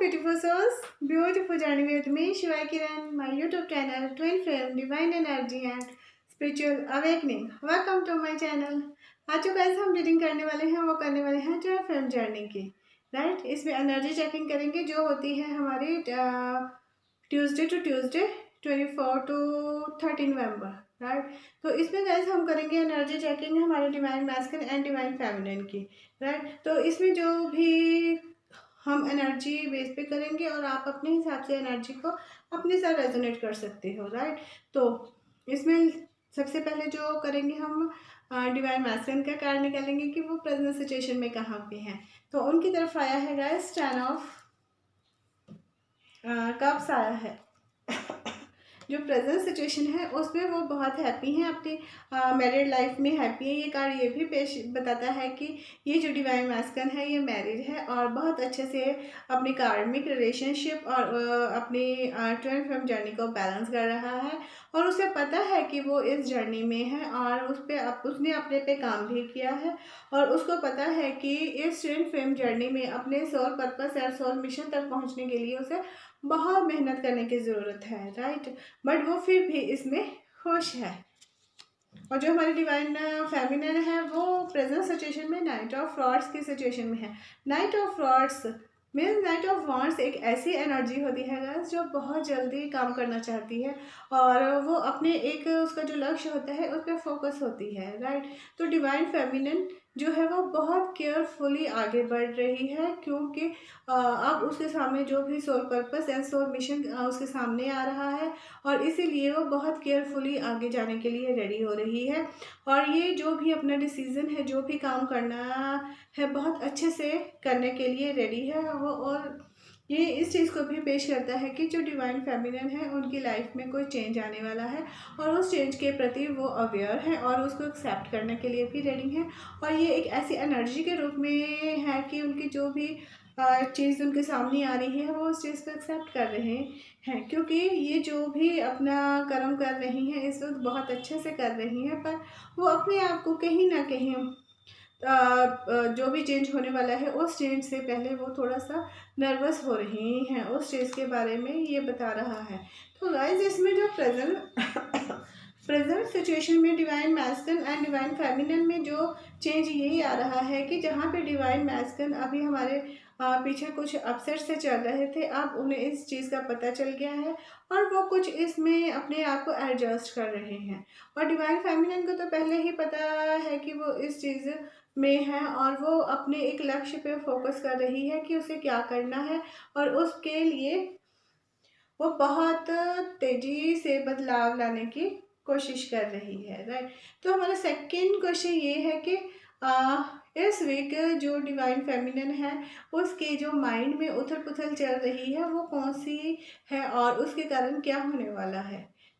beautiful souls, beautiful journey with me, Shiva Kiran, my YouTube channel, Twin Flame, Divine Energy and Spiritual Awakening. Welcome to my channel. आज जो guys हम reading करने वाले हैं वो करने वाले हैं ट्विन फ्लेम जर्नी की, राइट। इसमें एनर्जी चेकिंग करेंगे जो होती है हमारी ट्यूसडे टू ट्यूसडे 24 to 30 नवंबर, राइट। तो इसमें गाइस हम करेंगे एनर्जी चेकिंग हमारे divine masculine and divine feminine की, राइट। तो इसमें जो भी हम एनर्जी बेस पे करेंगे और आप अपने हिसाब से एनर्जी को अपने साथ रेजोनेट कर सकते हो, राइट। तो इसमें सबसे पहले जो करेंगे हम डिवाइन मैस्कुलिन का कार्ड निकालेंगे कि वो प्रेजेंट सिचुएशन में कहाँ पे हैं। तो उनकी तरफ आया है गाइस 10 ऑफ कप्स आया है। जो प्रेजेंट सिचुएशन है उसमें वो बहुत हैप्पी हैं, अपनी मैरिड लाइफ में हैप्पी है। ये कार्ड ये भी पेश बताता है कि ये जो डिवाइन मैस्कुलिन है ये मैरिड है और बहुत अच्छे से अपनी कार्मिक रिलेशनशिप और अपनी ट्विन फ्लेम जर्नी को बैलेंस कर रहा है और उसे पता है कि वो इस जर्नी में है और उसने अपने पे काम भी किया है और उसको पता है कि इस ट्विन फ्लेम जर्नी में अपने सोल पर्पस और सोल मिशन तक पहुँचने के लिए उसे बहुत मेहनत करने की ज़रूरत है, राइट। बट वो फिर भी इसमें खुश है। और जो हमारी डिवाइन फेमिनिन है वो प्रेजेंट सिचुएशन में नाइट ऑफ फ्रॉड्स की सिचुएशन में है। Night of frauds means night of wands एक ऐसी एनर्जी होती है गाइस जो बहुत जल्दी काम करना चाहती है और वो अपने एक उसका जो लक्ष्य होता है उस पर फोकस होती है, राइट। तो डिवाइन फेमिनिन जो है वो बहुत केयरफुली आगे बढ़ रही है क्योंकि अब उसके सामने जो भी soul purpose and soul mission उसके सामने आ रहा है और इसीलिए वो बहुत केयरफुली आगे जाने के लिए रेडी हो रही है और ये जो भी अपना डिसीज़न है, जो भी काम करना है, बहुत अच्छे से करने के लिए रेडी है वो। और ये इस चीज़ को भी पेश करता है कि जो डिवाइन फेमिनिन है उनकी लाइफ में कोई चेंज आने वाला है और उस चेंज के प्रति वो अवेयर है और उसको एक्सेप्ट करने के लिए भी रेडी है। और ये एक ऐसी एनर्जी के रूप में है कि उनकी जो भी चीज़ उनके सामने आ रही है वो उस चीज़ को एक्सेप्ट कर रहे हैं क्योंकि ये जो भी अपना कर्म कर रही हैं इस वक्त बहुत अच्छे से कर रही हैं, पर वो अपने आप को कहीं ना कहीं जो भी चेंज होने वाला है उस चेंज से पहले वो थोड़ा सा नर्वस हो रही हैं, उस चीज़ के बारे में ये बता रहा है। तो गाइस इसमें जो प्रेजेंट सिचुएशन में divine masculine and divine feminine में जो चेंज यही आ रहा है कि जहाँ पे डिवाइन मैस्कुलिन अभी हमारे पीछे कुछ अपसेट से चल रहे थे, अब उन्हें इस चीज़ का पता चल गया है और वो कुछ इसमें अपने आप को एडजस्ट कर रहे हैं। और डिवाइन फेमिनिन को तो पहले ही पता है कि वो इस चीज़ में है और वो अपने एक लक्ष्य पे फोकस कर रही है कि उसे क्या करना है और उसके लिए वो बहुत तेजी से बदलाव लाने की कोशिश कर रही है, राइट। तो हमारा सेकंड क्वेश्चन ये है कि इस वीक जो डिवाइन फेमिनिन है उसके जो माइंड में उथल पुथल चल रही है वो कौन सी है और उसके कारण क्या होने वाला है,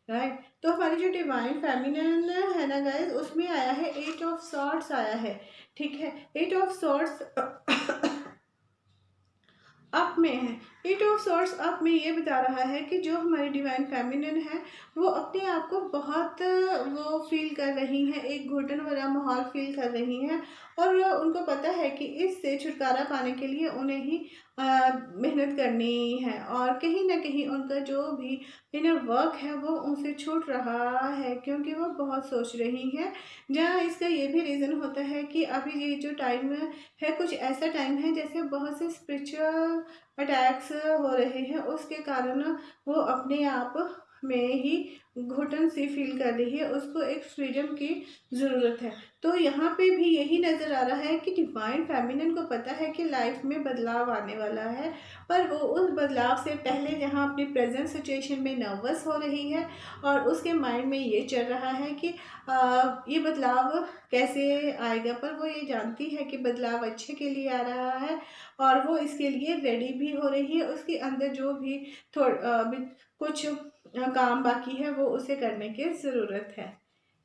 राइट। तो हमारी जो डिवाइन फेमिनिन है ना गाइस उसमें आया है 8 ऑफ सॉर्ड्स आया है, ठीक है। 8 ऑफ सॉर्ड्स अप में है। 8 ऑफ सॉर्ड्स अप में ये बता रहा है कि जो हमारी डिवाइन फेमिनिन है वो अपने आप को बहुत वो फील कर रही हैं, एक घुटन वाला माहौल फील कर रही हैं और उनको पता है कि इससे छुटकारा पाने के लिए उन्हें ही मेहनत करनी है और कहीं ना कहीं उनका जो भी इनर वर्क है वो उनसे छूट रहा है क्योंकि वो बहुत सोच रही हैं। जहाँ इसका ये भी रीज़न होता है कि अभी ये जो टाइम है कुछ ऐसा टाइम है जैसे बहुत से स्पिरिचुअल अटैक्स हो रहे हैं, उसके कारण वो अपने आप में ही घुटन सी फील कर रही है, उसको एक फ्रीडम की ज़रूरत है। तो यहाँ पे भी यही नज़र आ रहा है कि डिवाइन फेमिनिन को पता है कि लाइफ में बदलाव आने वाला है, पर वो उस बदलाव से पहले जहाँ अपनी प्रेजेंट सिचुएशन में नर्वस हो रही है और उसके माइंड में ये चल रहा है कि ये बदलाव कैसे आएगा, पर वो ये जानती है कि बदलाव अच्छे के लिए आ रहा है और वो इसके लिए रेडी भी हो रही है। उसके अंदर जो भी कुछ काम बाकी है वो उसे करने की ज़रूरत है,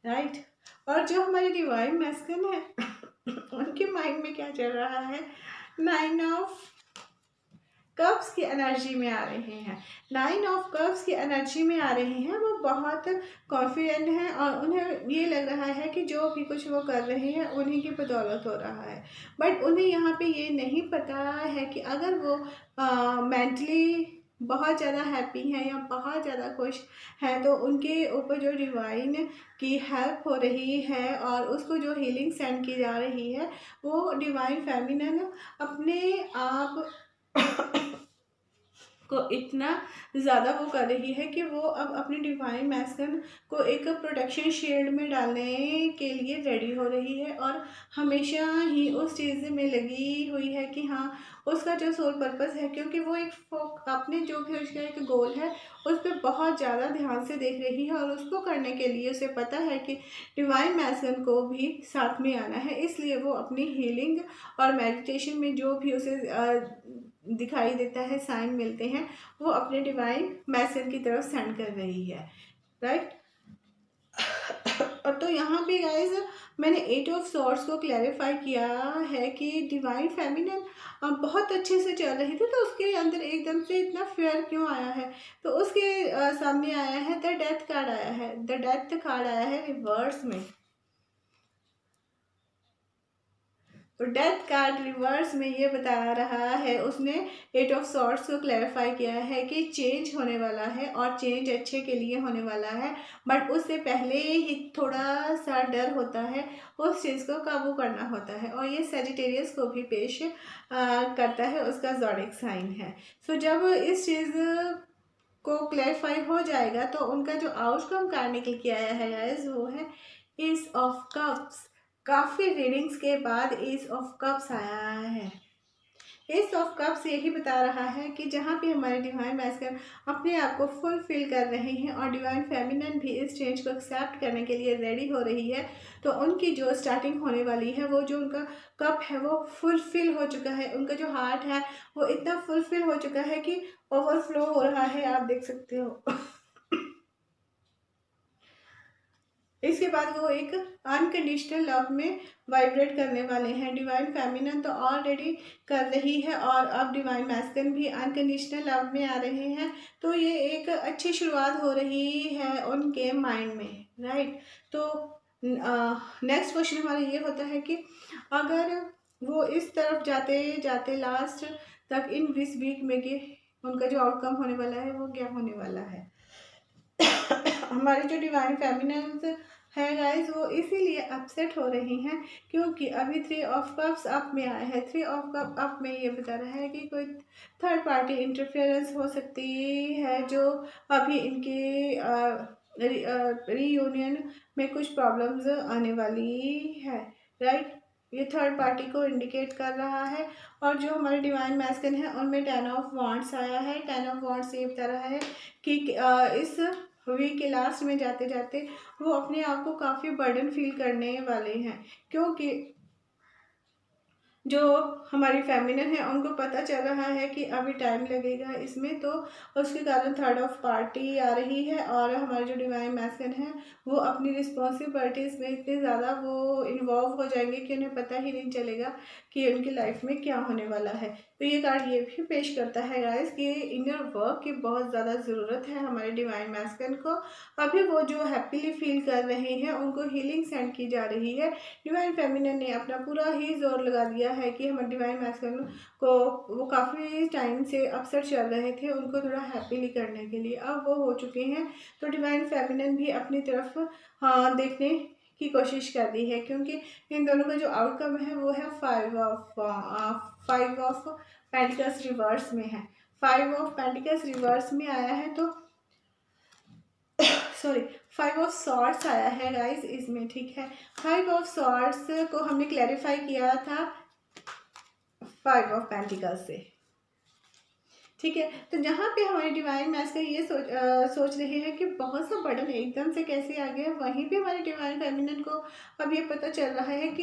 राइट। और जो हमारी डिवाइन मैस्कुलिन है उनके माइंड में क्या चल रहा है, 9 ऑफ कप्स की एनर्जी में आ रहे हैं, 9 ऑफ कप्स की एनर्जी में आ रहे हैं। वो बहुत कॉन्फिडेंट हैं और उन्हें ये लग रहा है कि जो भी कुछ वो कर रहे हैं उन्हीं की बदौलत हो रहा है। बट उन्हें यहाँ पे ये नहीं पता है कि अगर वो मेंटली बहुत ज़्यादा हैप्पी हैं या बहुत ज़्यादा खुश हैं तो उनके ऊपर जो डिवाइन की हेल्प हो रही है और उसको जो हीलिंग सेंड की जा रही है, वो डिवाइन फेमिनिन अपने आप को इतना ज़्यादा वो कर रही है कि वो अब अपने डिवाइन मैस्कुलिन को एक प्रोटेक्शन शील्ड में डालने के लिए रेडी हो रही है और हमेशा ही उस चीज़ में लगी हुई है कि हाँ उसका जो सोल पर्पस है, क्योंकि वो एक अपने जो भी उसका एक गोल है उस पर बहुत ज़्यादा ध्यान से देख रही है और उसको करने के लिए उसे पता है कि डिवाइन मैस्कुलिन को भी साथ में आना है। इसलिए वो अपनी हीलिंग और मेडिटेशन में जो भी उसे दिखाई देता है, साइन मिलते हैं, वो अपने डिवाइन मैसेज की तरफ सेंड कर रही है, राइट। और तो यहाँ पे गाइज मैंने 8 ऑफ सॉर्ड्स को क्लैरिफाई किया है कि डिवाइन फेमिनिन बहुत अच्छे से चल रही थी, तो उसके अंदर एकदम से इतना फेयर क्यों आया है, तो उसके सामने आया है द डेथ कार्ड आया है। द डेथ कार्ड आया है रिवर्स में। तो डेथ कार्ड रिवर्स में ये बता रहा है, उसने 8 ऑफ सॉर्ड्स को क्लैरिफाई किया है कि चेंज होने वाला है और चेंज अच्छे के लिए होने वाला है, बट उससे पहले ही थोड़ा सा डर होता है, उस चीज़ को काबू करना होता है। और ये सेजिटेरियस को भी पेश करता है, उसका ज़ोडिएक साइन है। सो जब इस चीज़ को क्लैरिफाई हो जाएगा तो उनका जो आउटकम कार्ड निकल के आया है गाइस, वो है एस ऑफ कप्स। काफ़ी रीडिंग्स के बाद एस ऑफ कप्स आया है। एस ऑफ कप्स यही बता रहा है कि जहाँ पे हमारे डिवाइन मैस्कुलिन अपने आप को फुलफिल कर रहे हैं और डिवाइन फेमिनिन भी इस चेंज को एक्सेप्ट करने के लिए रेडी हो रही है, तो उनकी जो स्टार्टिंग होने वाली है, वो जो उनका कप है वो फुलफिल हो चुका है। उनका जो हार्ट है वो इतना फुलफिल हो चुका है कि ओवरफ्लो हो रहा है, आप देख सकते हो। इसके बाद वो एक अनकंडीशनल लव में वाइब्रेट करने वाले हैं। डिवाइन फेमिनिन तो ऑलरेडी कर रही है और अब डिवाइन मैस्कुलिन भी अनकंडीशनल लव में आ रहे हैं, तो ये एक अच्छी शुरुआत हो रही है उनके माइंड में, राइट। तो नेक्स्ट क्वेश्चन हमारा ये होता है कि अगर वो इस तरफ जाते जाते लास्ट तक इन 20 वीक में कि उनका जो आउटकम होने वाला है वो क्या होने वाला है। हमारे जो डिवाइन फेमिनिन है गाइज, वो इसीलिए अपसेट हो रही हैं क्योंकि अभी 3 ऑफ कप्स अप में आया है। 3 ऑफ कप अप में ये बता रहा है कि कोई थर्ड पार्टी इंटरफेरेंस हो सकती है जो अभी इनके रीयूनियन में कुछ प्रॉब्लम्स आने वाली है, राइट। ये थर्ड पार्टी को इंडिकेट कर रहा है। और जो हमारे डिवाइन मैस्कुलिन है उनमें 10 ऑफ वांड्स आया है। 10 ऑफ वांड्स ये बता रहा है कि इस वीक के लास्ट में जाते जाते वो अपने आप को काफ़ी बर्डन फील करने वाले हैं, क्योंकि जो हमारी फेमिनिन है उनको पता चल रहा है कि अभी टाइम लगेगा इसमें, तो उसके कारण थर्ड ऑफ पार्टी आ रही है। और हमारे जो डिवाइन मैस्कुलिन है वो अपनी रिस्पॉन्सिबिलिटीज़ में इतने ज़्यादा वो इन्वॉल्व हो जाएंगे कि उन्हें पता ही नहीं चलेगा कि उनकी लाइफ में क्या होने वाला है। तो ये कार्ड ये भी पेश करता है गाइस कि इनर वर्क की बहुत ज़्यादा ज़रूरत है हमारे डिवाइन मैस्कुलिन को। अभी वो जो हैप्पीली फील कर रहे हैं उनको हीलिंग सेंड की जा रही है। डिवाइन फेमिनिन ने अपना पूरा ही जोर लगा दिया है कि हमारे डिवाइन मैस्कुलिन को, वो काफ़ी टाइम से अपसेट चल रहे थे, उनको थोड़ा हैप्पीली करने के लिए अब वो हो चुके हैं। तो डिवाइन फेमिनिन भी अपनी तरफ देखने की कोशिश कर रही है, क्योंकि इन दोनों का जो आउटकम है वो है 5 ऑफ पेंटिकल्स रिवर्स में है। 5 ऑफ पेंटिकल्स रिवर्स में आया है, तो सॉरी 5 ऑफ सॉर्ड्स आया है गाइस इसमें, ठीक है। 5 ऑफ सॉर्ड्स को हमने क्लैरिफाई किया था 5 ऑफ पेंटिकल्स से, ठीक है। तो जहाँ पे हमारे डिवाइन मैस्कुलिन ये सोच रहे हैं कि बहुत सा बर्डन एकदम से कैसे आ गया, वहीं पे हमारे डिवाइन फेमिनिन को अब ये पता चल रहा है कि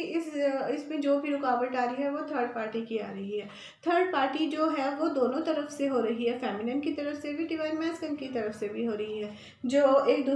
इसमें जो भी रुकावट आ रही है वो थर्ड पार्टी की आ रही है। थर्ड पार्टी जो है वो दोनों तरफ से हो रही है, फेमिनिन की तरफ से भी, डिवाइन मैस्कुलिन की तरफ से भी हो रही है, जो एक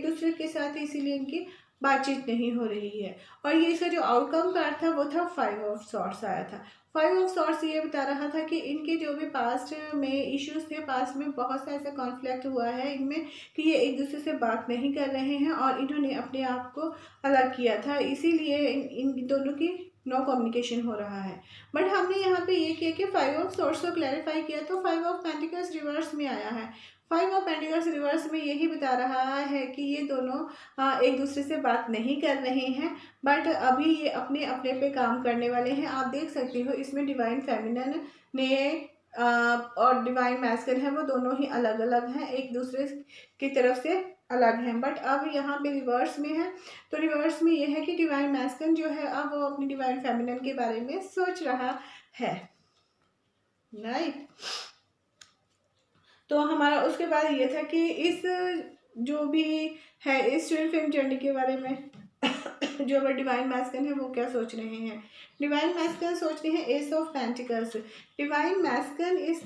दूसरे के साथ इसीलिए इनकी बातचीत नहीं हो रही है। और ये इसका जो आउटकम कार्ड था वो था 5 ऑफ सॉर्ड्स आया था। 5 ऑफ सॉर्ड्स ये बता रहा था कि इनके जो भी पास्ट में इश्यूज थे, पास्ट में बहुत सा ऐसा कॉन्फ्लिक्ट हुआ है इनमें कि ये एक दूसरे से बात नहीं कर रहे हैं और इन्होंने अपने आप को अलग किया था, इसीलिए इन दोनों की नो कम्युनिकेशन हो रहा है। बट हमने यहाँ पे ये किया कि 5 ऑफ सॉर्ड्स को क्लैरिफाई किया तो 5 ऑफ पेंटिकल्स रिवर्स में आया है। 5 ऑफ पेंटिकल्स रिवर्स में यही बता रहा है कि ये दोनों एक दूसरे से बात नहीं कर रहे हैं, बट अभी ये अपने अपने पे काम करने वाले हैं। आप देख सकते हो इसमें डिवाइन फेमिनिन ने और डिवाइन मैस्कुलिन है वो दोनों ही अलग अलग हैं, एक दूसरे की तरफ से अलग हैं। बट अब यहाँ पे रिवर्स में है, तो रिवर्स में ये है कि डिवाइन मैस्कुलिन जो है अब वो अपनी डिवाइन फेमिनिन के बारे में सोच रहा है, राइट। तो हमारा उसके बाद ये था कि इस जो भी है इस ट्विन फ्लेम जर्नी के बारे में जो हमारे डिवाइन मैस्कुलिन है वो क्या सोच रहे हैं। डिवाइन मैस्कुलिन सोच रहे हैं S of pentacles. Divine masculine इस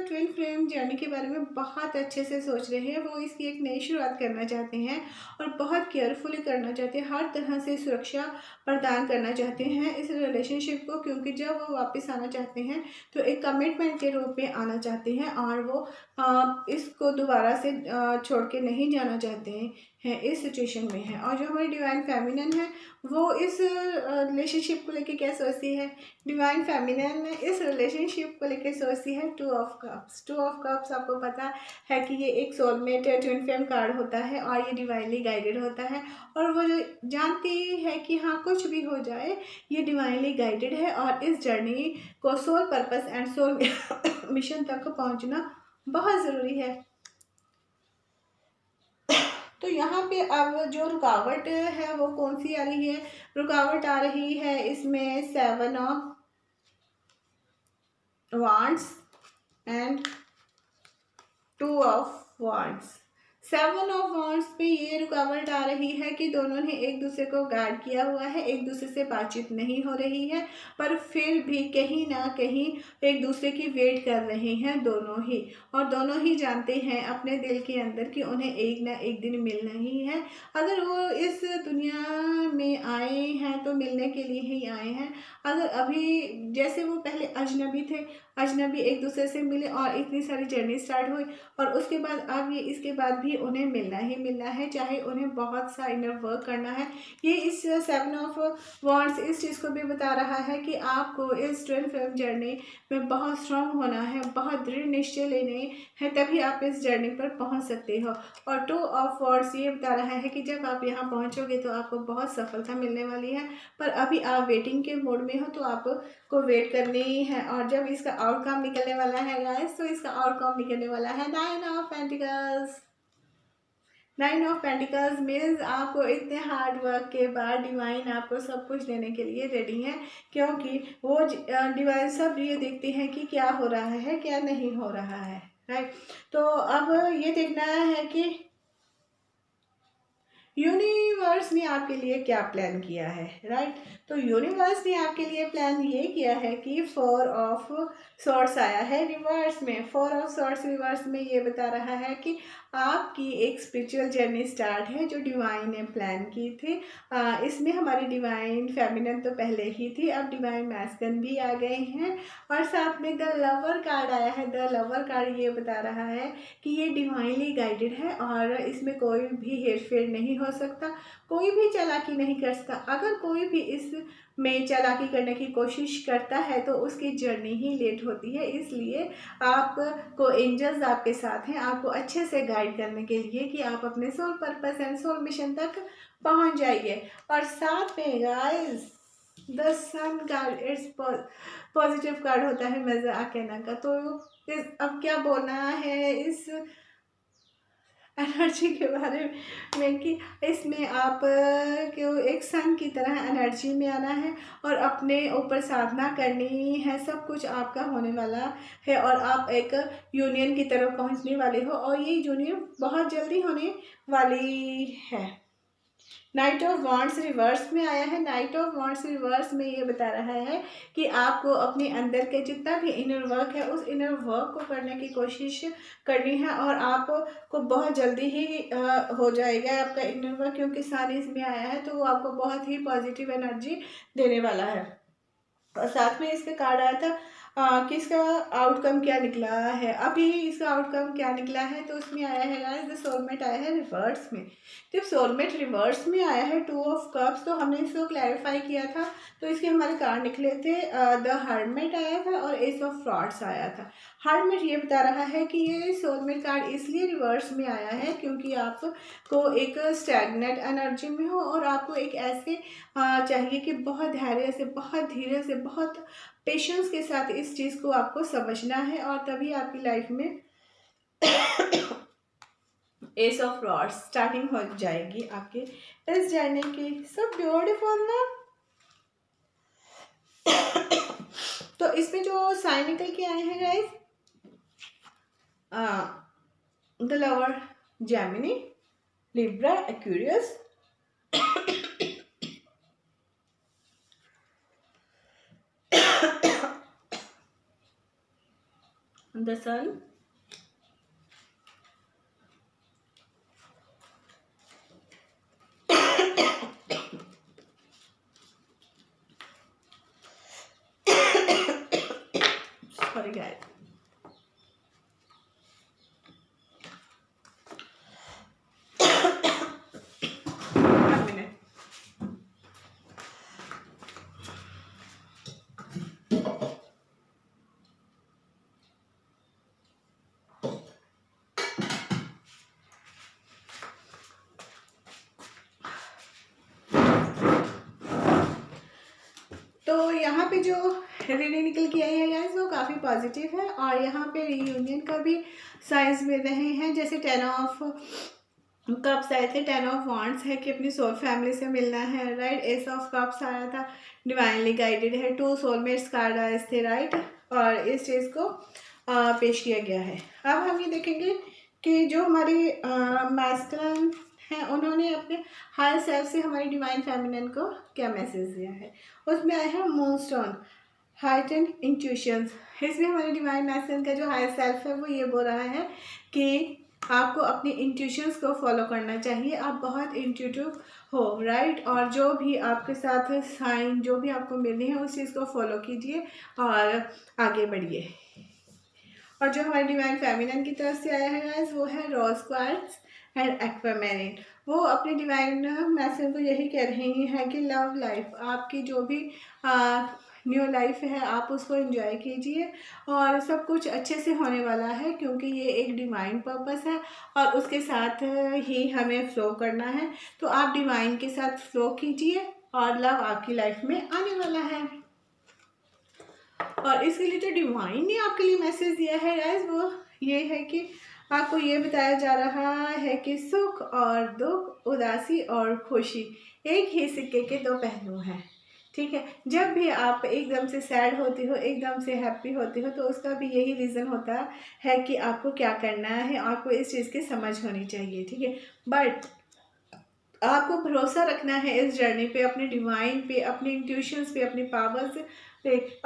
ट्विन फ्लेम जर्नी के बारे में बहुत अच्छे से सोच रहे हैं। वो इसकी एक नई शुरुआत करना चाहते हैं और बहुत केयरफुली करना चाहते हैं, हर तरह से सुरक्षा प्रदान करना चाहते हैं इस रिलेशनशिप को, क्योंकि जब वो वापस आना चाहते हैं तो एक कमिटमेंट के रूप में आना चाहते हैं और वो इसको दोबारा से छोड़ के नहीं जाना चाहते हैं, इस सिचुएशन में है। और जो हमारी डिवाइन फेमिनिन है वो इस रिलेशनशिप को लेके क्या सोचती है। डिवाइन फेमिनिन इस रिलेशनशिप को लेके सोचती है 2 ऑफ कप्स। 2 ऑफ कप्स आपको पता है कि ये एक सोलमेट ट्विन फ्लेम कार्ड होता है और ये डिवाइनली गाइडेड होता है और वो जो जानती है कि हाँ कुछ भी हो जाए ये डिवाइनली गाइडेड है और इस जर्नी को soul purpose and soul mission तक पहुंचना बहुत ज़रूरी है। तो यहाँ पे अब जो रुकावट है वो कौन सी आ रही है। रुकावट आ रही है इसमें 7 of wands and 2 of wands. 7 of wands पे ये रुकावट आ रही है कि दोनों ने एक दूसरे को गार्ड किया हुआ है, एक दूसरे से बातचीत नहीं हो रही है, पर फिर भी कहीं ना कहीं एक दूसरे की वेट कर रहे हैं दोनों ही। और दोनों ही जानते हैं अपने दिल के अंदर कि उन्हें एक ना एक दिन मिलना ही है। अगर वो इस दुनिया में आए हैं तो मिलने के लिए ही आए हैं। अगर अभी जैसे वो पहले अजनबी थे, अजनबी एक दूसरे से मिले और इतनी सारी जर्नी स्टार्ट हुई और उसके बाद अब ये इसके बाद भी उन्हें मिलना ही मिलना है, चाहे उन्हें बहुत सा इनर वर्क करना है। ये इस 7 ऑफ वांड्स इस चीज़ को भी बता रहा है कि आपको इस ट्विन फ्लेम जर्नी में बहुत स्ट्रांग होना है, बहुत दृढ़ निश्चय लेने हैं, तभी आप इस जर्नी पर पहुंच सकते हो। और 2 ऑफ वांड्स ये बता रहा है कि जब आप यहाँ पहुँचोगे तो आपको बहुत सफलता मिलने वाली है, पर अभी आप वेटिंग के मोड में हो तो आपको वेट करनी ही है। और जब इसका आउटकम निकलने वाला है गाइस, तो इसका आउटकम निकलने वाला है 9 of pentacles. 9 of pentacles means आपको इतने हार्ड वर्क के बाद डिवाइन आपको सब कुछ देने के लिए रेडी है, क्योंकि वो डिवाइन सब ये देखते हैं कि क्या हो रहा है क्या नहीं हो रहा है, राइट। तो अब ये देखना है कि यूनिवर्स ने आपके लिए क्या प्लान किया है, राइट। तो यूनिवर्स ने आपके लिए प्लान ये किया है कि 4 ऑफ सॉर्ड्स आया है रिवर्स में। 4 ऑफ सॉर्ड्स रिवर्स में ये बता रहा है कि आपकी एक स्पिरिचुअल जर्नी स्टार्ट है जो डिवाइन ने प्लान की थी। इसमें हमारी डिवाइन फेमिनिन तो पहले ही थी, अब डिवाइन मैस्कुलिन भी आ गए हैं और साथ में द लवर कार्ड आया है। द लवर कार्ड ये बता रहा है कि ये डिवाइनली गाइडेड है और इसमें कोई भी हेरफेर नहीं हो सकता, कोई भी चालाकी नहीं कर सकता। अगर कोई भी इस में चालाकी करने की कोशिश करता है तो उसकी जर्नी ही लेट होती है। इसलिए आपको एंजल्स आपके साथ हैं, आपको अच्छे से गाइड करने के लिए कि आप अपने soul purpose and soul mission तक पहुंच जाइए। और साथ में guys the sun card it's positive card होता है मजा कहना का। तो अब क्या बोलना है इस एनर्जी के बारे में कि इसमें आप को एक सन की तरह एनर्जी में आना है और अपने ऊपर साधना करनी है, सब कुछ आपका होने वाला है और आप एक यूनियन की तरफ पहुंचने वाले हो और ये यूनियन बहुत जल्दी होने वाली है। नाइट ऑफ वॉन्ड्स रिवर्स में आया है। नाइट ऑफ वॉन्ड्स रिवर्स में ये बता रहा है कि आपको अपने अंदर के जितना भी इनर वर्क है उस इनर वर्क को करने की कोशिश करनी है और आपको बहुत जल्दी ही हो जाएगा आपका इनर वर्क, क्योंकि सन इसमें आया है तो वो आपको बहुत ही पॉजिटिव एनर्जी देने वाला है। और साथ में इसका कार्ड आया था कि इसका आउटकम क्या निकला है। अभी इसका आउटकम क्या निकला है तो उसमें आया है गाइस द सोलमेट आया है रिवर्स में। जब सोलमेट रिवर्स में आया है 2 ऑफ कप्स, तो हमने इसको क्लैरिफाई किया था तो इसके हमारे कार्ड निकले थे द हर्मिट आया था और एस ऑफ फ्रॉड्स आया था। हर्मिट ये बता रहा है कि ये सोलमेट कार्ड इसलिए रिवर्स में आया है क्योंकि आपको एक स्टैग्नेंट एनर्जी में हो और आपको एक ऐसे चाहिए कि बहुत धैर्य से, बहुत धीरे से, बहुत पेशेंस के साथ इस चीज़ को आपको समझना है और तभी आपकी लाइफ में एस ऑफ रॉड्स स्टार्टिंग हो जाएगी आपके इस जर्नी की। सो ब्यूटीफुल ना। तो इसमें जो साइन निकल के आए हैं guys, the lover, Gemini, Libra, Aquarius, the sun, sorry guys, one minute. तो यहाँ पे जो रीडिंग निकल के आई है गाइस वो काफ़ी पॉजिटिव है और यहाँ पे रीयूनियन का भी साइंस मिल रहे हैं। जैसे 10 ऑफ कप्स आए थे, 10 ऑफ वॉन्ड्स है कि अपनी सोल फैमिली से मिलना है, राइट। एस ऑफ कप्स आया था, डिवाइनली गाइडेड है। 2 सोलमेट्स कार्ड आए थे, राइट। और इस चीज़ को पेश किया गया है। अब हम ये देखेंगे कि जो हमारी मैस्कुलिन हैं उन्होंने अपने हायर सेल्फ से हमारी डिवाइन फेमिनिन को क्या मैसेज दिया है। उसमें आया है मूनस्टोन, हाइटेंड इंट्यूशंस। इसमें हमारे डिवाइन मैस्कुलिन का जो हायर सेल्फ है वो ये बोल रहा है कि आपको अपनी इंट्यूशंस को फॉलो करना चाहिए। आप बहुत इंट्यूटिव हो, राइट। और जो भी आपके साथ साइन जो भी आपको मिल रही है उस चीज़ को फॉलो कीजिए और आगे बढ़िए। और जो हमारी डिवाइन फेमिनिन की तरफ से आया है गाइस वो है रोज क्वार्ट्ज एंड एक्वामेरिन। वो अपने डिवाइन मैसेज को यही कह रही हैं कि लव लाइफ, आपकी जो भी न्यू लाइफ है आप उसको एंजॉय कीजिए और सब कुछ अच्छे से होने वाला है, क्योंकि ये एक डिवाइन पर्पस है और उसके साथ ही हमें फ्लो करना है। तो आप डिवाइन के साथ फ्लो कीजिए और लव आपकी लाइफ में आने वाला है। और इसके लिए जो डिवाइन ने आपके लिए मैसेज दिया है गाइस वो ये है कि आपको ये बताया जा रहा है कि सुख और दुख, उदासी और खुशी एक ही सिक्के के 2 पहलू हैं, ठीक है। जब भी आप एकदम से सैड होती हो, एकदम से हैप्पी होती हो, तो उसका भी यही रीज़न होता है कि आपको क्या करना है, आपको इस चीज़ की समझ होनी चाहिए, ठीक है। बट आपको भरोसा रखना है इस जर्नी पे, अपने डिवाइन पे, अपने इंट्यूशंस पे, अपनी पावर्स पे।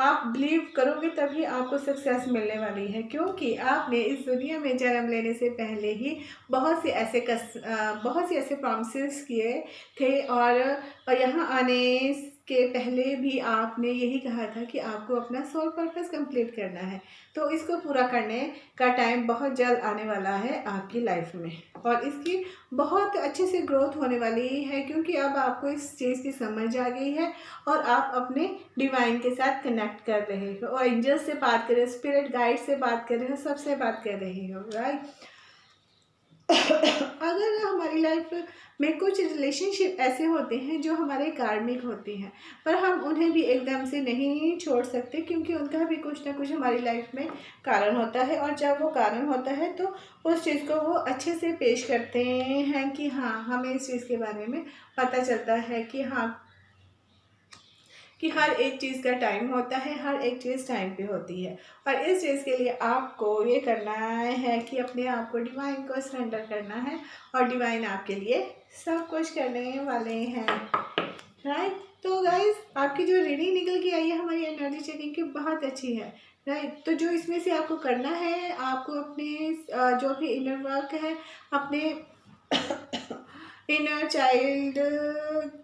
आप बिलीव करोगे तभी आपको सक्सेस मिलने वाली है, क्योंकि आपने इस दुनिया में जन्म लेने से पहले ही बहुत से ऐसे प्रॉमिसेस किए थे और यहाँ आने के पहले भी आपने यही कहा था कि आपको अपना सोल पर्पस कंप्लीट करना है। तो इसको पूरा करने का टाइम बहुत जल्द आने वाला है आपकी लाइफ में और इसकी बहुत अच्छे से ग्रोथ होने वाली है, क्योंकि अब आपको इस चीज़ की समझ आ गई है और आप अपने डिवाइन के साथ कनेक्ट कर रहे हो और एंजल से बात कर रहे हो, स्पिरिट गाइड से बात कर रहे हो, सबसे बात कर रहे हो, राइट। अगर हमारी लाइफ में कुछ रिलेशनशिप ऐसे होते हैं जो हमारे कार्मिक होते हैं, पर हम उन्हें भी एकदम से नहीं छोड़ सकते, क्योंकि उनका भी कुछ ना कुछ हमारी लाइफ में कारण होता है। और जब वो कारण होता है तो उस चीज़ को वो अच्छे से पेश करते हैं कि हाँ, हमें इस चीज़ के बारे में पता चलता है कि हाँ, कि हर एक चीज़ का टाइम होता है, हर एक चीज़ टाइम पे होती है। और इस चीज़ के लिए आपको ये करना है कि अपने आप को डिवाइन को सरेंडर करना है, और डिवाइन आपके लिए सब कुछ करने वाले हैं, राइट। तो गाइज आपकी जो रीडिंग निकल के आई है हमारी एनर्जी चेकिंग की, बहुत अच्छी है, राइट। तो जो इसमें से आपको करना है, आपको अपने जो भी इनर वर्क है, अपने इनर चाइल्ड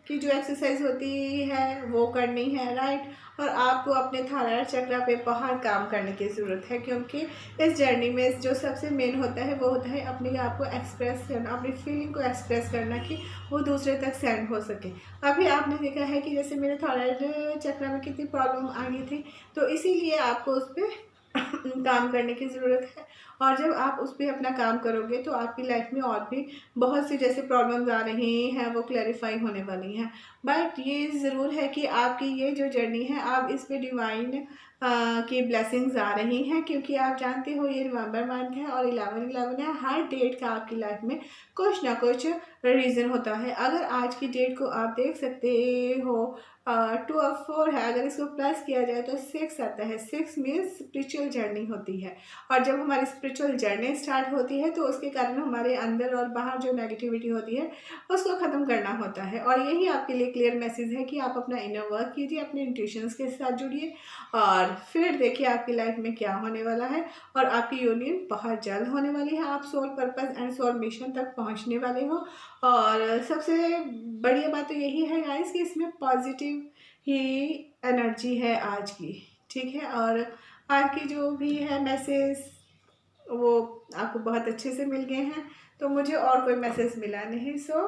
की जो एक्सरसाइज होती है वो करनी है, राइट। और आपको अपने थायराइड चक्र पे बहुत काम करने की ज़रूरत है, क्योंकि इस जर्नी में जो सबसे मेन होता है वो होता है अपने आप को एक्सप्रेस करना, अपनी फीलिंग को एक्सप्रेस करना कि वो दूसरे तक सेंड हो सके। अभी आपने देखा है कि जैसे मेरे थायराइड चक्र में कितनी प्रॉब्लम आ रही थी, तो इसीलिए आपको उस पर काम करने की ज़रूरत है। और जब आप उस पर अपना काम करोगे तो आपकी लाइफ में और भी बहुत सी जैसे प्रॉब्लम्स आ रही हैं वो क्लैरिफाई होने वाली हैं। बट ये ज़रूर है कि आपकी ये जो जर्नी है, आप इस पे डिवाइन की ब्लेसिंग्स आ रही हैं, क्योंकि आप जानते हो ये नवंबर मंथ है और 11/11 है। हर डेट का आपकी लाइफ में कुछ ना कुछ रीज़न होता है। अगर आज की डेट को आप देख सकते हो, 2 और 4 है, अगर इसको प्लस किया जाए तो 6 आता है। 6 मीन्स स्पिरिचुअल जर्नी होती है, और जब हमारी स्पिरिचुअल जर्नी स्टार्ट होती है तो उसके कारण हमारे अंदर और बाहर जो नेगेटिविटी होती है उसको ख़त्म करना होता है। और यही आपके लिए क्लियर मैसेज है कि आप अपना इनर वर्क कीजिए, अपने इंट्यूशंस के साथ जुड़िए, और फिर देखिए आपकी लाइफ में क्या होने वाला है। और आपकी यूनियन बहुत जल्द होने वाली है, आप soul purpose and soul mission तक पहुंचने वाले हो। और सबसे बढ़िया बात तो यही है गाइस कि इसमें पॉजिटिव ही एनर्जी है आज की, ठीक है। और आज की जो भी है मैसेज वो आपको बहुत अच्छे से मिल गए हैं, तो मुझे और कोई मैसेज मिला नहीं। सो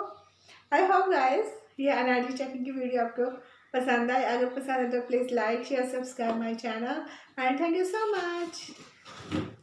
आई होप गाइस ये एनर्जी चेकिंग की वीडियो आपको पसंद आए। अगर पसंद है तो please like share subscribe my channel, and thank you so much.